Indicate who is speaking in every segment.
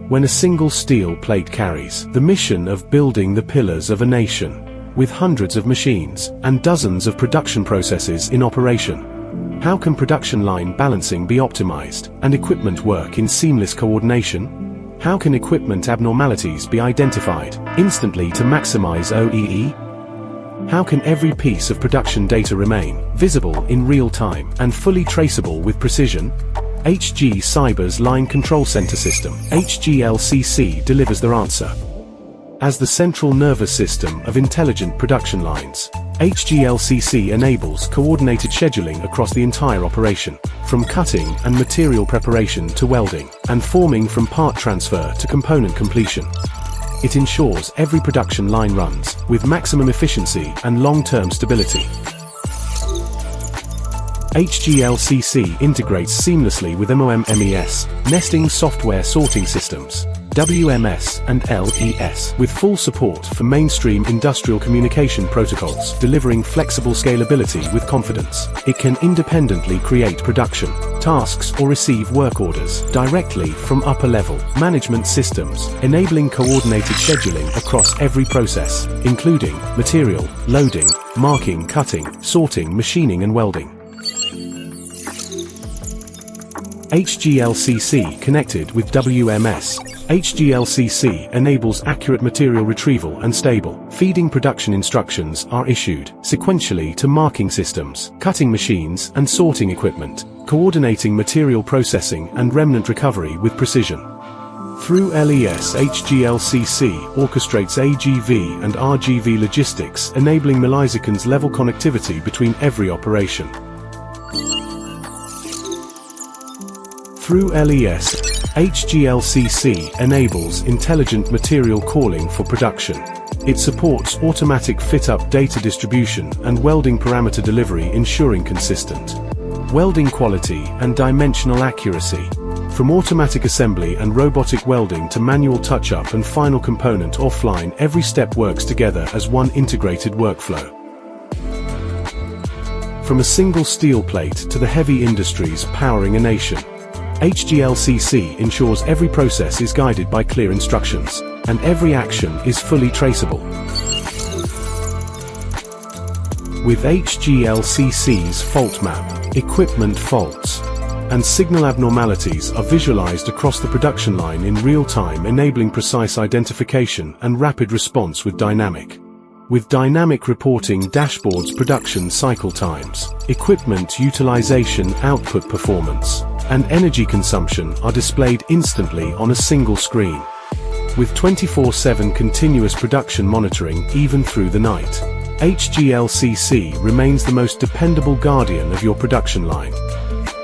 Speaker 1: when a single steel plate carries the mission of building the pillars of a nation, with hundreds of machines and dozens of production processes in operation. How can production line balancing be optimized and equipment work in seamless coordination? How can equipment abnormalities be identified instantly to maximize OEE? How can every piece of production data remain visible in real time and fully traceable with precision? HGCyber's Line Control Center System, HG-LCC, delivers their answer. As the central nervous system of intelligent production lines, HG-LCC enables coordinated scheduling across the entire operation, from cutting and material preparation to welding, and forming from part transfer to component completion. It ensures every production line runs with maximum efficiency and long-term stability. HG-LCC integrates seamlessly with MES, nesting software sorting systems, WMS and LES, with full support for mainstream industrial communication protocols, delivering flexible scalability with confidence. It can independently create production tasks or receive work orders directly from upper-level management systems, enabling coordinated scheduling across every process, including material, loading, marking, cutting, sorting, machining and welding. HG-LCC connected with WMS. HG-LCC enables accurate material retrieval and stable feeding. Production instructions are issued sequentially to marking systems, cutting machines and sorting equipment, coordinating material processing and remnant recovery with precision. Through LES, HG-LCC orchestrates AGV and RGV logistics, enabling Millisecond-level connectivity between every operation. Through LES, HG-LCC enables intelligent material calling for production. It supports automatic fit-up data distribution and welding parameter delivery, ensuring consistent welding quality and dimensional accuracy. From automatic assembly and robotic welding to manual touch-up and final component offline, every step works together as one integrated workflow. From a single steel plate to the heavy industries powering a nation, HG-LCC ensures every process is guided by clear instructions, and every action is fully traceable. With HG-LCC's fault map, equipment faults and signal abnormalities are visualized across the production line in real time, enabling precise identification and rapid response with dynamic reporting dashboards. Production cycle times, equipment utilization, output performance, and energy consumption are displayed instantly on a single screen. With 24/7 continuous production monitoring even through the night, HG-LCC remains the most dependable guardian of your production line.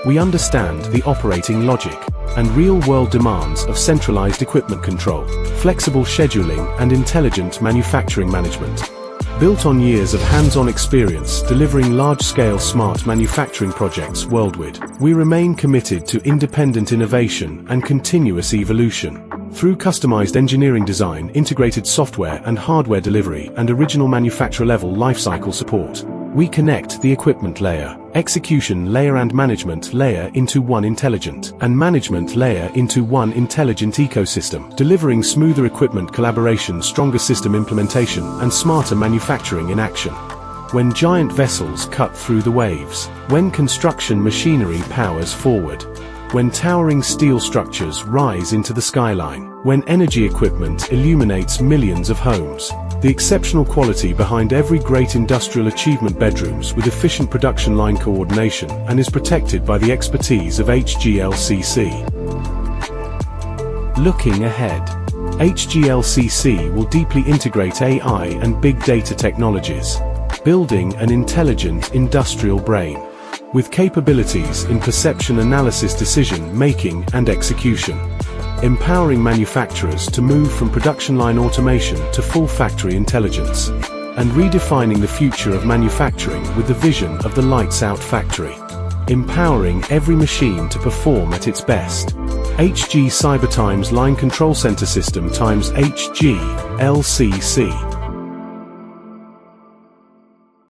Speaker 1: We understand the operating logic and real-world demands of centralized equipment control, flexible scheduling, and intelligent manufacturing management. Built on years of hands-on experience delivering large-scale smart manufacturing projects worldwide, we remain committed to independent innovation and continuous evolution. Through customized engineering design, integrated software and hardware delivery, and original manufacturer-level lifecycle support, we connect the equipment layer, execution layer and management layer into one intelligent ecosystem, delivering smoother equipment collaboration, stronger system implementation, and smarter manufacturing in action. When giant vessels cut through the waves, when construction machinery powers forward, when towering steel structures rise into the skyline, when energy equipment illuminates millions of homes, the exceptional quality behind every great industrial achievement bedrooms with efficient production line coordination and is protected by the expertise of HG-LCC. Looking ahead, HG-LCC will deeply integrate AI and big data technologies, building an intelligent industrial brain with capabilities in perception analysis, decision-making, and execution, empowering manufacturers to move from production line automation to full factory intelligence, and redefining the future of manufacturing with the vision of the lights-out factory, empowering every machine to perform at its best. HGCyber times Line Control Center System times HG-LCC.